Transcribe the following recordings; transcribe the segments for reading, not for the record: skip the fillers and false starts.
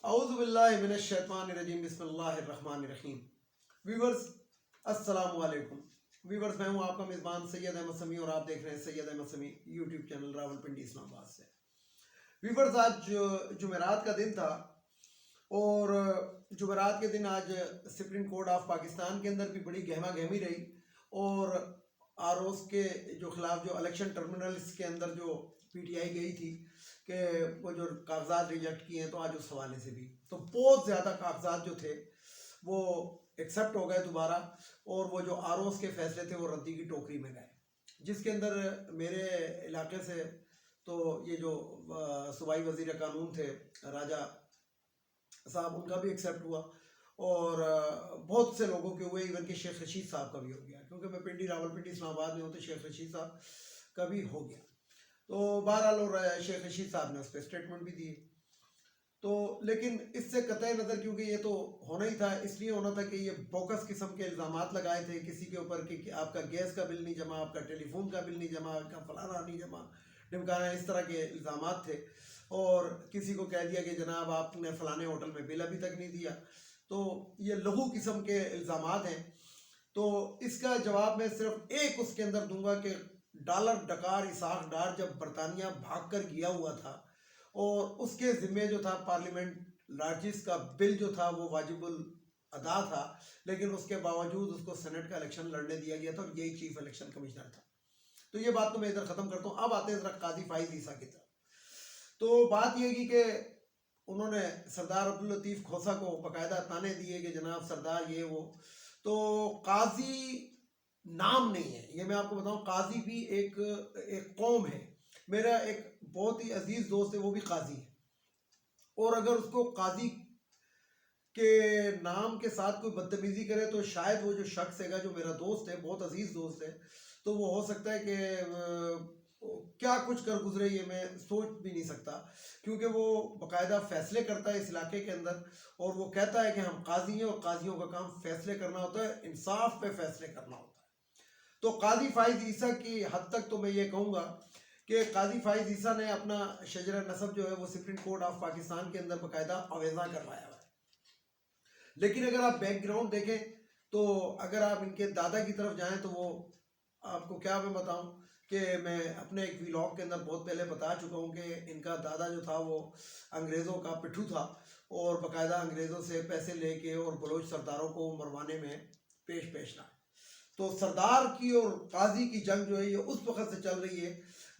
اعوذ باللہ من الشیطان الرجیم بسم اللہ الرحمن الرحیم۔ ویورز السلام علیکم۔ ویورز میں ہوں آپ کا میزبان سید احمد سمیع اور آپ دیکھ رہے ہیں سید احمد سمیع یوٹیوب چینل راولپنڈی اسلام آباد سے۔ ویورز آج جمعرات کا دن تھا اور جمعرات کے دن آج سپریم کورٹ آف پاکستان کے اندر بھی بڑی گہما گہمی رہی اور آروز کے جو خلاف جو الیکشن ٹرمینلز کے اندر جو پی ٹی آئی گئی تھی کہ وہ جو کاغذات ریجیکٹ کیے ہیں تو آج اس حوالے سے بھی تو بہت زیادہ کاغذات جو تھے وہ ایکسیپٹ ہو گئے دوبارہ اور وہ جو آروز کے فیصلے تھے وہ ردی کی ٹوکری میں گئے، جس کے اندر میرے علاقے سے تو یہ جو صوبائی وزیر قانون تھے راجہ صاحب ان کا بھی ایکسیپٹ ہوا اور بہت سے لوگوں کے ہوئے، ایون کہ شیخ رشید صاحب کا بھی ہو گیا، کیونکہ میں پنڈی راولپنڈی اسلام آباد میں ہوں تو شیخ رشید صاحب کا بھی ہو گیا۔ تو بہرحال اور شیخ رشید صاحب نے اس پہ اسٹیٹمنٹ بھی دیے تو، لیکن اس سے قطع نظر کیونکہ یہ تو ہونا ہی تھا، اس لیے ہونا تھا کہ یہ بوکس قسم کے الزامات لگائے تھے کسی کے اوپر کہ آپ کا گیس کا بل نہیں جمع، آپ کا ٹیلی فون کا بل نہیں جمع، آپ کا فلانا نہیں جمع، ڈمکانا، اس طرح کے الزامات تھے اور کسی کو کہہ دیا کہ جناب آپ نے فلانے ہوٹل میں بل ابھی تک نہیں دیا، تو یہ لہو قسم کے الزامات ہیں۔ تو اس کا جواب میں صرف ایک اس کے اندر دوں گا کہ ڈالر ڈکار اسحاق ڈار جب برطانیہ بھاگ کر گیا ہوا تھا اور اس کے ذمے جو تھا پارلیمنٹ لارجسٹ کا بل جو تھا وہ واجب الادا تھا، لیکن اس کے باوجود اس کو سینٹ کا الیکشن لڑنے دیا گیا تھا اور یہی چیف الیکشن کمشنر تھا۔ تو یہ بات تو میں ادھر ختم کرتا ہوں، اب آتے ہیں ذرا قاضی فائز عیسیٰ کی طرف۔ تو بات یہ کی کہ انہوں نے سردار عبداللطیف کھوسہ کو باقاعدہ تانے دیے کہ جناب سردار یہ وہ، تو قاضی نام نہیں ہے، یہ میں آپ کو بتاؤں، قاضی بھی ایک قوم ہے۔ میرا ایک بہت ہی عزیز دوست ہے وہ بھی قاضی ہے، اور اگر اس کو قاضی کے نام کے ساتھ کوئی بدتمیزی کرے تو شاید وہ جو شخص ہے گا جو میرا دوست ہے، بہت عزیز دوست ہے، تو وہ ہو سکتا ہے کہ کیا کچھ کر گزرے یہ میں سوچ بھی نہیں سکتا، کیونکہ وہ باقاعدہ فیصلے کرتا ہے اس علاقے کے اندر اور وہ کہتا ہے کہ ہم قاضی ہیں اور قاضیوں کا کام فیصلے کرنا ہوتا ہے، انصاف پہ فیصلے کرنا ہوتا ہے۔ تو قاضی فائز عیسیٰ کی حد تک تو میں یہ کہوں گا کہ قاضی فائز عیسیٰ نے اپنا شجرہ نسب جو ہے وہ سپریم کورٹ آف پاکستان کے اندر باقاعدہ آویزاں کروایا ہوا ہے، لیکن اگر آپ بیک گراؤنڈ دیکھیں تو اگر آپ ان کے دادا کی طرف جائیں تو وہ آپ کو کیا میں بتاؤں کہ میں اپنے ایک ویلاگ کے اندر بہت پہلے بتا چکا ہوں کہ ان کا دادا جو تھا وہ انگریزوں کا پٹھو تھا اور باقاعدہ انگریزوں سے پیسے لے کے اور بلوچ سرداروں کو مروانے میں پیش رہا۔ تو سردار کی اور قاضی کی جنگ جو ہے یہ اس وقت سے چل رہی ہے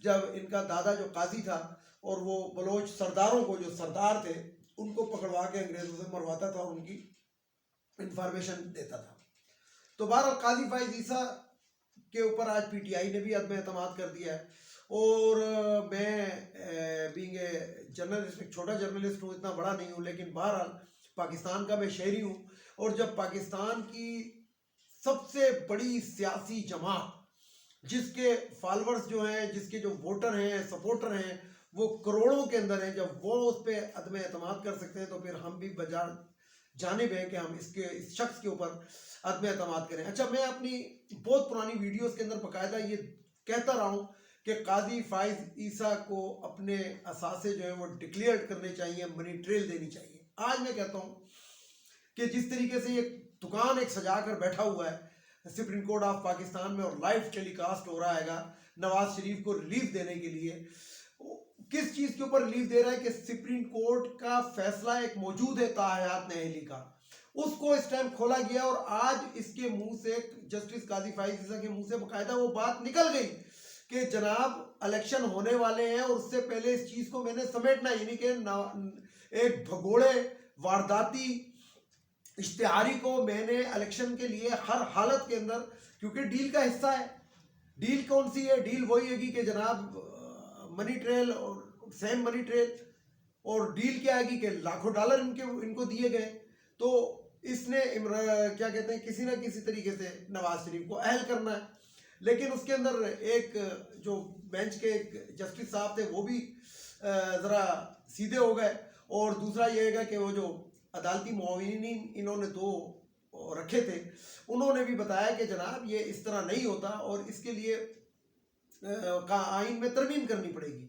جب ان کا دادا جو قاضی تھا اور وہ بلوچ سرداروں کو جو سردار تھے ان کو پکڑوا کے انگریزوں سے مرواتا تھا اور ان کی انفارمیشن دیتا تھا۔ تو بہرحال قاضی فائز عیسیٰ کے اوپر آج پی ٹی آئی نے بھی عدم اعتماد کر دیا ہے، اور میں بینگ اے جرنلسٹ، ایک چھوٹا جرنلسٹ ہوں، اتنا بڑا نہیں ہوں، لیکن بہرحال پاکستان کا میں شہری ہوں، اور جب پاکستان کی سب سے بڑی سیاسی جماعت جس کے فالورز جو ہیں، جس کے جو ووٹر ہیں، سپورٹر ہیں، وہ کروڑوں کے اندر ہیں، جب وہ اس پہ عدم اعتماد کر سکتے ہیں تو پھر ہم بھی جانب ہے کہ ہم اس شخص کے اوپر عدم اعتماد کریں۔ اچھا، میں اپنی بہت پرانی ویڈیوز کے اندر باقاعدہ یہ کہتا رہا ہوں کہ قاضی فائز عیسیٰ کو اپنے اثاثے جو ہیں وہ ڈکلیئر کرنے چاہیے، منی ٹریل دینی چاہیے۔ آج میں کہتا ہوں کہ جس طریقے سے یہ دکان ایک سجا کر بیٹھا ہوا ہے سپریم کورٹ آف پاکستان میں اور لائیو ٹیلی کاسٹ ہو رہا ہے گا نواز شریف کو ریلیف دینے کے لیے، کس چیز کے اوپر ریلیف دے رہا ہے کہ سپریم کورٹ کا فیصلہ ایک موجود ہے تاحیات نہیلی کا، اس کو اس ٹائم کھولا گیا اور آج اس کے منہ سے، جسٹس قاضی فائز عیسیٰ کے منہ سے باقاعدہ وہ بات نکل گئی کہ جناب الیکشن ہونے والے ہیں اور اس سے پہلے اس چیز کو میں نے سمیٹنا، یعنی کہ ایک بھگوڑے وارداتی اشتہاری کو میں نے الیکشن کے لیے ہر حالت کے اندر، کیونکہ ڈیل کا حصہ ہے۔ ڈیل کون سی ہے؟ ڈیل وہی ہے کہ جناب منی ٹریل اور سیم منی ٹریل، اور ڈیل کیا ہے کہ لاکھوں ڈالر ان کو دیے گئے، تو اس نے کیا کہتے ہیں کسی نہ کسی طریقے سے نواز شریف کو اہل کرنا ہے۔ لیکن اس کے اندر ایک جو بینچ کے ایک جسٹس صاحب تھے وہ بھی ذرا سیدھے ہو گئے، اور دوسرا یہ ہے کہ وہ جو عدالتی معاونین انہوں نے دو رکھے تھے انہوں نے بھی بتایا کہ جناب یہ اس طرح نہیں ہوتا اور اس کے لیے آئین میں ترمیم کرنی پڑے گی۔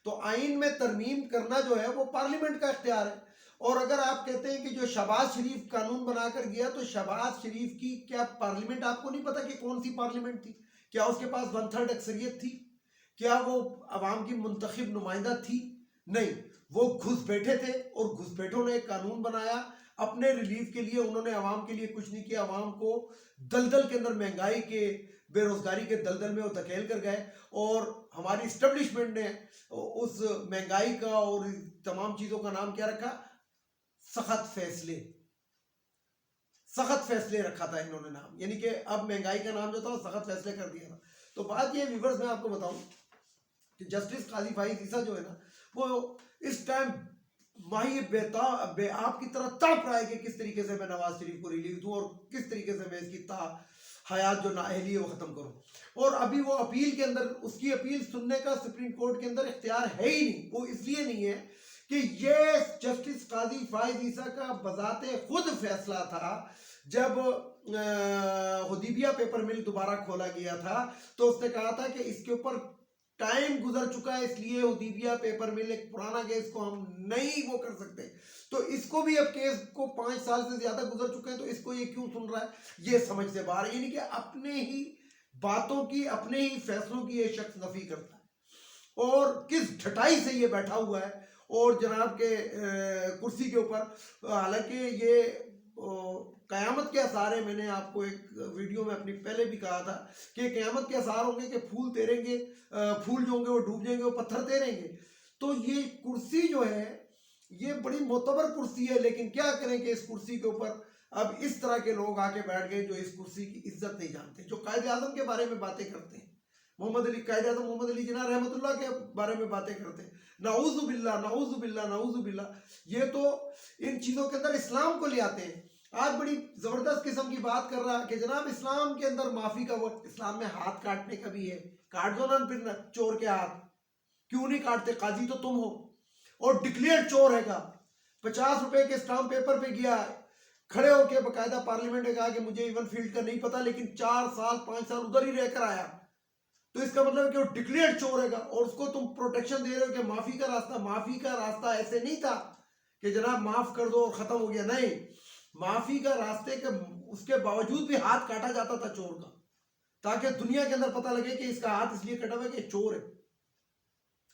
تو آئین میں ترمیم کرنا جو ہے وہ پارلیمنٹ کا اختیار ہے، اور اگر آپ کہتے ہیں کہ جو شہباز شریف قانون بنا کر گیا تو شہباز شریف کی کیا پارلیمنٹ آپ کو نہیں پتا کہ کون سی پارلیمنٹ تھی؟ کیا اس کے پاس 1/3 اکثریت تھی؟ کیا وہ عوام کی منتخب نمائندہ تھی؟ نہیں، وہ گھس بیٹھے تھے اور گھس بیٹھوں نے ایک قانون بنایا اپنے ریلیف کے لیے. انہوں نے عوام کے لیے کچھ نہیں کیا، عوام کو دلدل کے اندر مہنگائی کے بے روزگاری کے دلدل میں وہ دھکیل کر گئے. اور ہماری اسٹیبلشمنٹ نے اس مہنگائی کا اور تمام چیزوں کا نام کیا رکھا؟ سخت فیصلے. سخت فیصلے رکھا تھا انہوں نے نام، یعنی کہ اب مہنگائی کا نام جو تھا وہ سخت فیصلے کر دیا تھا. تو بات یہ ویورز میں آپ کو بتاؤں کہ جسٹس قاضی فائز عیسیٰ جو ہے نا وہ اس ٹائم ماہی بے آپ کی طرح تڑپ رہا ہے کہ کس طریقے سے میں نواز شریف کو ریلیو دوں اور کس طریقے سے میں اس کی حیات جو نااہلی ہے وہ ختم کروں. اور ابھی وہ اپیل کے اندر، اس کی اپیل سننے کا سپریم کورٹ کے اندر اختیار ہے ہی نہیں. وہ اس لیے نہیں ہے کہ یہ جسٹس قاضی فائز عیسیٰ کا بذات خود فیصلہ تھا. جب حدیبیہ پیپر مل دوبارہ کھولا گیا تھا تو اس نے کہا تھا کہ اس کے اوپر ٹائم گزر چکا ہے، اس لیے حدیبیہ پیپر مل ایک پرانا کیس کو ہم نہیں وہ کر سکتے. تو اس کو بھی اب کیس کو 5 سال سے زیادہ گزر چکے ہیں، تو اس کو یہ کیوں سن رہا ہے؟ یہ سمجھ سے باہر ہے. یعنی کہ اپنے ہی باتوں کی، اپنے ہی فیصلوں کی یہ شخص نفی کرتا ہے اور کس ڈھٹائی سے یہ بیٹھا ہوا ہے. اور جناب کے کرسی کے اوپر، حالانکہ یہ قیامت کے آثار ہے. میں نے آپ کو ایک ویڈیو میں اپنی پہلے بھی کہا تھا کہ قیامت کے آثار ہوں گے کہ پھول تیریں گے، پھول جو ہوں گے وہ ڈوب جائیں گے، وہ پتھر تیریں گے. تو یہ کرسی جو ہے یہ بڑی معتبر کرسی ہے، لیکن کیا کریں کہ اس کرسی کے اوپر اب اس طرح کے لوگ آ کے بیٹھ گئے جو اس کرسی کی عزت نہیں جانتے، جو قائد اعظم کے بارے میں باتیں کرتے ہیں، قائد اعظم محمد علی جناح رحمۃ اللہ کے بارے میں باتیں کرتے ہیں. نعوذ باللہ، نعوذ باللہ، نعوذ باللہ. یہ تو ان چیزوں کے اندر اسلام کو لے آتے ہیں. آج بڑی زبردست قسم کی بات کر رہا کہ جناب اسلام کے اندر معافی کا وقت، اسلام میں ہاتھ کاٹنے کا بھی ہے. کاٹ دو نا پھر چور کے ہاتھ، کیوں نہیں کاٹتے؟ قاضی تو تم ہو اور ڈکلیئر چور ہے گا. 50 روپے کے اسٹامپ پیپر پہ گیا، کھڑے ہو کے باقاعدہ پارلیمنٹ نے کہا کہ مجھے ایون فیلڈ کا نہیں پتا، لیکن 4 سال 5 سال ادھر ہی رہ کر آیا. تو اس کا مطلب ہے کہ وہ ڈکلیئر چور ہے گا اور اس کو تم پروٹیکشن دے رہے ہو کہ معافی کا راستہ. معافی کا راستہ ایسے نہیں تھا کہ جناب معاف کر دو اور ختم ہو گیا. نہیں، معافی کا راستے کے اس کے باوجود بھی ہاتھ کاٹا جاتا تھا چور کا، تاکہ دنیا کے اندر پتہ لگے کہ اس کا ہاتھ اس لیے کٹا ہوا ہے کہ چور ہے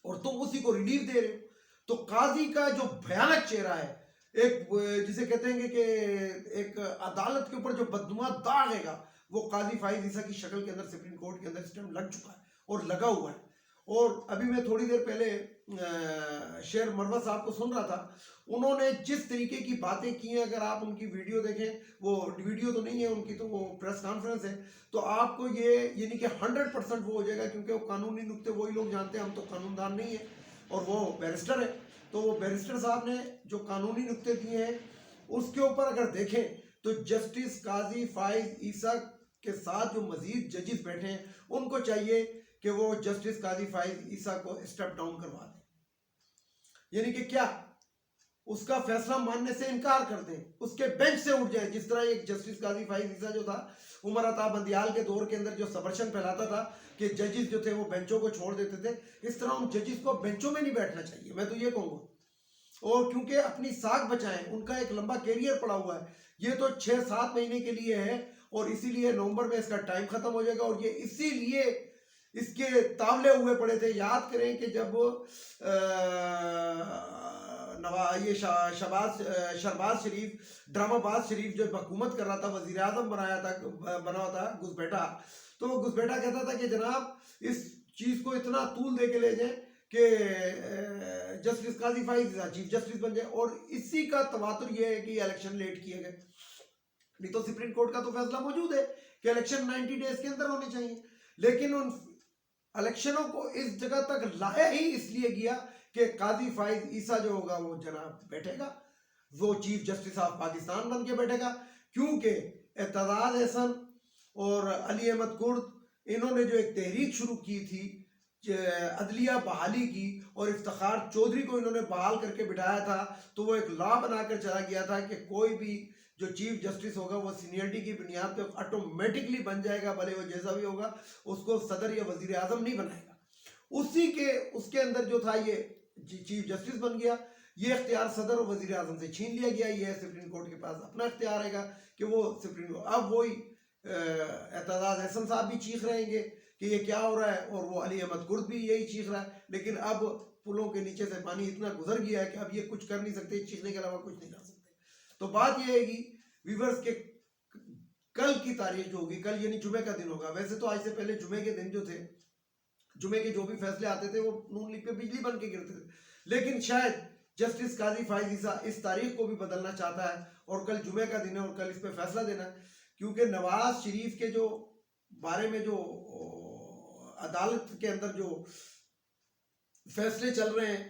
اور تم اسی کو ریلیف دے رہے ہو. تو قاضی کا جو بھیانک چہرہ ہے، ایک جسے کہتے ہیں کہ ایک عدالت کے اوپر جو بدنما داغ ہے گا، وہ قاضی فائز عیسیٰ کی شکل کے اندر سپریم کورٹ کے اندر اس ٹائم لگ چکا ہے اور لگا ہوا ہے. اور ابھی میں تھوڑی دیر پہلے شیر مروہ صاحب کو سن رہا تھا، انہوں نے جس طریقے کی باتیں کی ہیں، اگر آپ ان کی ویڈیو دیکھیں، وہ ویڈیو تو نہیں ہے ان کی، تو وہ پریس کانفرنس ہے، تو آپ کو یہ یعنی کہ 100% وہ ہو جائے گا، کیونکہ وہ قانونی نکتے وہی لوگ جانتے ہیں. ہم تو قانون دان نہیں ہیں اور وہ بیرسٹر ہے. تو وہ بیرسٹر صاحب نے جو قانونی نکتے دیے ہیں اس کے اوپر اگر دیکھیں تو جسٹس قاضی فائز عیسیٰ کے ساتھ جو مزید ججز بیٹھے ہیں ان کو چاہیے کہ وہ جسٹس قاضی فائز عیسیٰ کو اسٹیپ ڈاؤن کروا دیں. یعنی کہ کیا اس کا فیصلہ ماننے سے انکار کر دیں، اس کے بینچ سے اٹھ جائیں. جس طرح ایک جسٹس قاضی فائز عیسیٰ جو تھا عمر عطا بندیال کے دور کے اندر جو سبرشن پھیلاتا تھا کہ ججز جو تھے وہ بینچوں کو چھوڑ دیتے تھے، اس طرح ان ججز کو بینچوں میں نہیں بیٹھنا چاہیے، میں تو یہ کہوں گا. اور کیونکہ اپنی ساکھ بچائیں، ان کا ایک لمبا کیریئر پڑا ہوا ہے. یہ تو 6-7 مہینے کے لیے ہے اور اسی لیے نومبر میں اس کا ٹائم ختم ہو جائے گا. اور یہ اسی لیے اس کے تاولے ہوئے پڑے تھے. یاد کریں کہ جب یہ شہباز شریف، ڈرامہ باز شریف جو حکومت کر رہا تھا، وزیر اعظم بنا تھا گھس بیٹھا، تو وہ گھس بیٹھا کہتا تھا کہ جناب اس چیز کو اتنا طول دے کے لے جائیں کہ جسٹس قاضی فائز چیف جسٹس بن جائے. اور اسی کا تواتر یہ ہے کہ یہ الیکشن لیٹ کیے گئے. نہیں تو سپریم کورٹ کا تو فیصلہ موجود ہے کہ الیکشن 90 ڈیز کے اندر ہونے چاہیے، لیکن ان الیکشنوں کو اس جگہ تک لایا ہی اس لیے گیا کہ قاضی فائز عیسیٰ جو ہوگا وہ جناب بیٹھے گا، وہ چیف جسٹس آف پاکستان بن کے بیٹھے گا. کیونکہ اعتزاز احسن اور علی احمد کرد، انہوں نے جو ایک تحریک شروع کی تھی عدلیہ بحالی کی، اور افتخار چودھری کو انہوں نے بحال کر کے بٹھایا تھا، تو وہ ایک لا بنا کر چلا گیا تھا کہ کوئی بھی جو چیف جسٹس ہوگا وہ سینئرٹی کی بنیاد پہ آٹومیٹکلی بن جائے گا، بھلے وہ جیسا بھی ہوگا، اس کو صدر یا وزیر اعظم نہیں بنائے گا. اس کے اندر جو تھا یہ چیف جسٹس بن گیا. یہ اختیار صدر اور وزیر اعظم سے چھین لیا گیا. یہ سپریم کورٹ کے پاس اپنا اختیار رہے گا کہ وہ سپریم کورٹ. اب وہی اعتزاز احسن صاحب بھی چیخ رہے ہیں کہ یہ کیا ہو رہا ہے, اور وہ علی احمد کرد بھی یہی چیخ رہا ہے, لیکن اب پلوں کے نیچے سے پانی اتنا گزر گیا ہے کہ اب یہ کچھ کر نہیں سکتے, چیخنے کے علاوہ کچھ نہیں کر سکتے. تو بات یہ ہے کہ ویورز کے کل کی تاریخ جو ہوگی, کل یعنی جمعے کا دن ہوگا. ویسے تو آج سے پہلے جمعے کے دن جو تھے, جمعے کے جو بھی فیصلے آتے تھے وہ نون لیگ پہ بجلی بن کے گرتے تھے, لیکن شاید جسٹس قاضی فائز عیسیٰ اس تاریخ کو بھی بدلنا چاہتا ہے اور کل جمعے کا دن ہے اور کل اس پہ فیصلہ دینا ہے, کیونکہ نواز شریف کے جو بارے میں جو عدالت کے اندر جو فیصلے چل رہے ہیں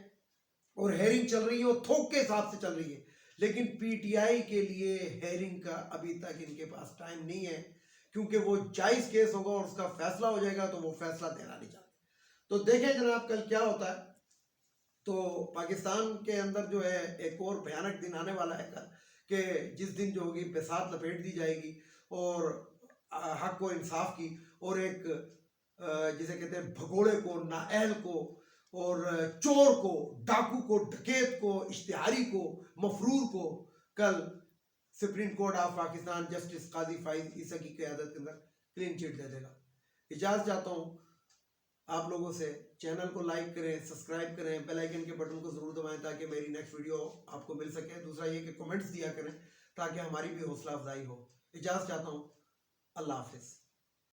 اور ہیرنگ چل رہی ہے وہ تھوک کے حساب سے چل رہی ہے, لیکن پی ٹی آئی کے لیے ہیرنگ کا ابھی تک ان کے پاس ٹائم نہیں ہے, کیونکہ وہ جائز کیس ہوگا اور اس کا فیصلہ ہو جائے گا تو وہ فیصلہ دینا نہیں چاہتے. تو دیکھیں جناب کل کیا ہوتا ہے. تو پاکستان کے اندر جو ہے ایک اور بھیانک دن آنے والا ہے کل, کہ جس دن جو ہوگی بساط لپیٹ دی جائے گی اور حق و انصاف کی, اور ایک جسے کہتے ہیں بھگوڑے کو, نااہل کو, اور چور کو, ڈاکو کو, ڈکیت کو, اشتہاری کو, مفرور کو کل supreme court of Pakistan justice قاضی فائز عیسیٰ کی قیادت کے اندر کلین چٹ دے دے گا. اجازت چاہتا ہوں آپ لوگوں سے, چینل کو لائک کریں, سبسکرائب کریں, بیل آئیکن کے بٹن کو ضرور دبائیں تاکہ میری نیکسٹ ویڈیو آپ کو مل سکے. دوسرا یہ کہ کمنٹس دیا کریں تاکہ ہماری بھی حوصلہ افزائی ہو. اجازت چاہتا ہوں, اللہ حافظ.